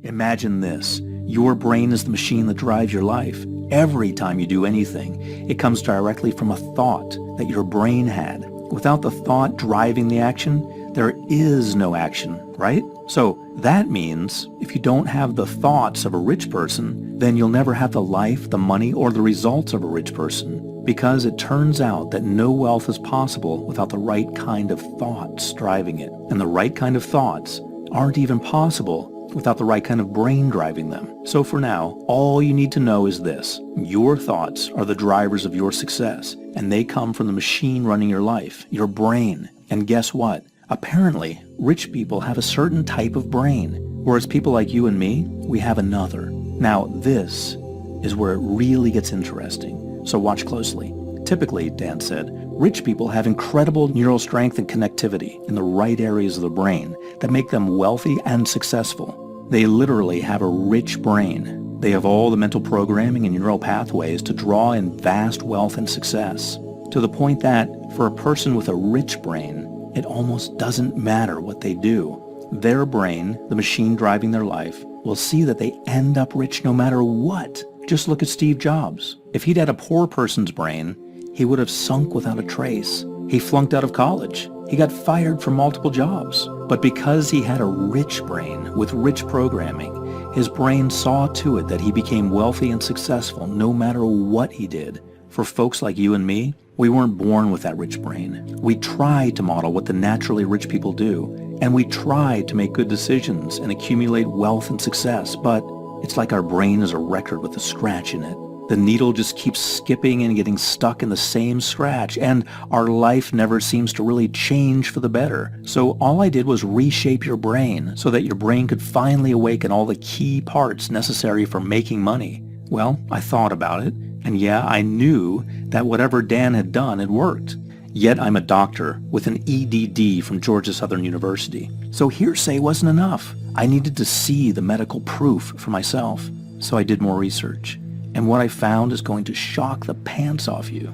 Imagine this. Your brain is the machine that drives your life. Every time you do anything, it comes directly from a thought that your brain had. Without the thought driving the action, there is no action, right? So that means if you don't have the thoughts of a rich person, then you'll never have the life, the money, or the results of a rich person. Because it turns out that no wealth is possible without the right kind of thoughts driving it. And the right kind of thoughts aren't even possible without the right kind of brain driving them. So for now, all you need to know is this. Your thoughts are the drivers of your success, and they come from the machine running your life, your brain. And guess what? Apparently, rich people have a certain type of brain, whereas people like you and me, we have another. Now, this is where it really gets interesting, so watch closely. Typically, Dan said, rich people have incredible neural strength and connectivity in the right areas of the brain that make them wealthy and successful. They literally have a rich brain. They have all the mental programming and neural pathways to draw in vast wealth and success, to the point that for a person with a rich brain, it almost doesn't matter what they do. Their brain, the machine driving their life, will see that they end up rich no matter what. Just look at Steve Jobs. If he'd had a poor person's brain, he would have sunk without a trace. He flunked out of college. He got fired from multiple jobs. But because he had a rich brain with rich programming, his brain saw to it that he became wealthy and successful no matter what he did. For folks like you and me, we weren't born with that rich brain. We tried to model what the naturally rich people do, and we tried to make good decisions and accumulate wealth and success, but it's like our brain is a record with a scratch in it. The needle just keeps skipping and getting stuck in the same scratch, and our life never seems to really change for the better. So all I did was reshape your brain so that your brain could finally awaken all the key parts necessary for making money. Well, I thought about it, and yeah, I knew that whatever Dan had done had worked. Yet I'm a doctor with an EDD from Georgia Southern University. So hearsay wasn't enough. I needed to see the medical proof for myself. So I did more research. And what I found is going to shock the pants off you.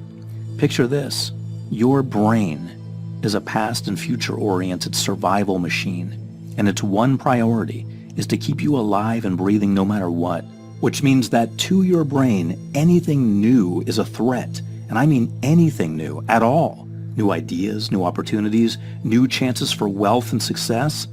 Picture this. Your brain is a past and future-oriented survival machine, and its one priority is to keep you alive and breathing no matter what, which means that to your brain, anything new is a threat, and I mean anything new at all. New ideas, new opportunities, new chances for wealth and success.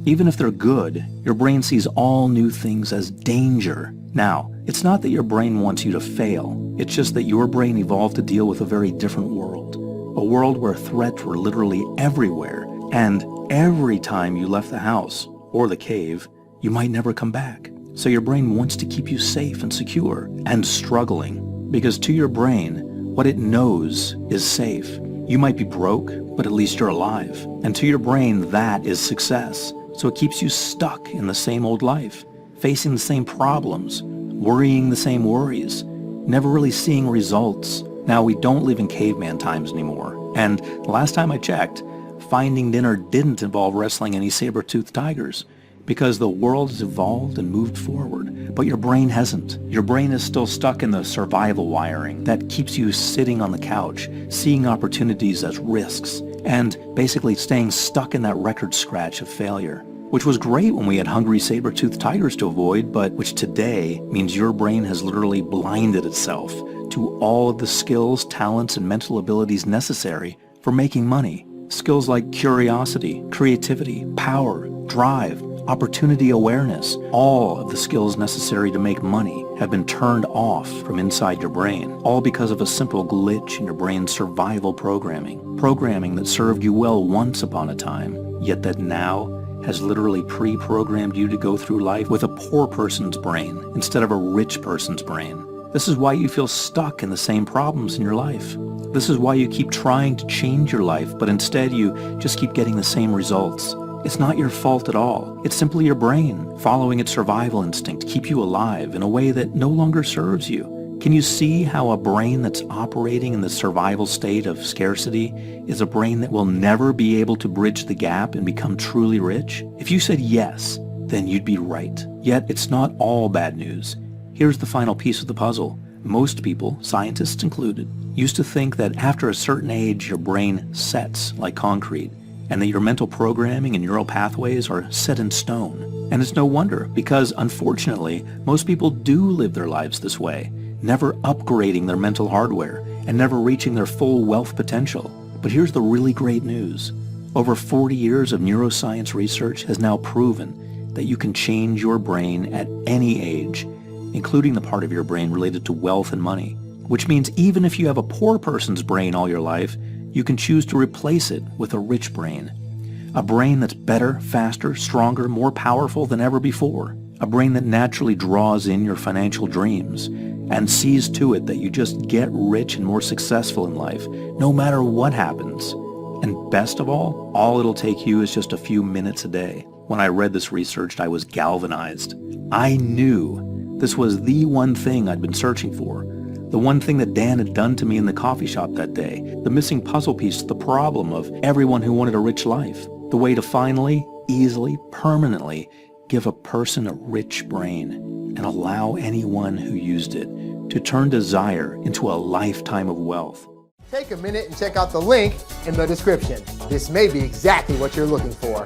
Even if they're good, your brain sees all new things as danger. Now, it's not that your brain wants you to fail. It's just that your brain evolved to deal with a very different world. A world where threats were literally everywhere. And every time you left the house, or the cave, you might never come back. So your brain wants to keep you safe and secure and struggling. Because to your brain, what it knows is safe. You might be broke, but at least you're alive. And to your brain, that is success. So it keeps you stuck in the same old life, facing the same problems, worrying the same worries, never really seeing results. Now, we don't live in caveman times anymore. And last time I checked, finding dinner didn't involve wrestling any saber-toothed tigers, because the world has evolved and moved forward. But your brain hasn't. Your brain is still stuck in the survival wiring that keeps you sitting on the couch, seeing opportunities as risks, and basically staying stuck in that record scratch of failure, which was great when we had hungry saber-toothed tigers to avoid, but which today means your brain has literally blinded itself to all of the skills, talents, and mental abilities necessary for making money. Skills like curiosity, creativity, power, drive, opportunity awareness, all of the skills necessary to make money have been turned off from inside your brain, all because of a simple glitch in your brain's survival programming that served you well once upon a time, yet that now has literally pre-programmed you to go through life with a poor person's brain instead of a rich person's brain. This is why you feel stuck in the same problems in your life. This is why you keep trying to change your life, but instead you just keep getting the same results. It's not your fault at all. It's simply your brain following its survival instinct to keep you alive in a way that no longer serves you. Can you see how a brain that's operating in the survival state of scarcity is a brain that will never be able to bridge the gap and become truly rich? If you said yes, then you'd be right. Yet it's not all bad news. Here's the final piece of the puzzle. Most people, scientists included, used to think that after a certain age your brain sets like concrete, and that your mental programming and neural pathways are set in stone. And it's no wonder, because unfortunately, most people do live their lives this way, never upgrading their mental hardware and never reaching their full wealth potential. But here's the really great news. Over 40 years of neuroscience research has now proven that you can change your brain at any age, including the part of your brain related to wealth and money, which means even if you have a poor person's brain all your life, you can choose to replace it with a rich brain. A brain that's better, faster, stronger, more powerful than ever before. A brain that naturally draws in your financial dreams and sees to it that you just get rich and more successful in life, no matter what happens. And best of all it'll take you is just a few minutes a day. When I read this research, I was galvanized. I knew this was the one thing I'd been searching for. The one thing that Dan had done to me in the coffee shop that day. The missing puzzle piece to the problem of everyone who wanted a rich life. The way to finally, easily, permanently give a person a rich brain and allow anyone who used it to turn desire into a lifetime of wealth. Take a minute and check out the link in the description. This may be exactly what you're looking for.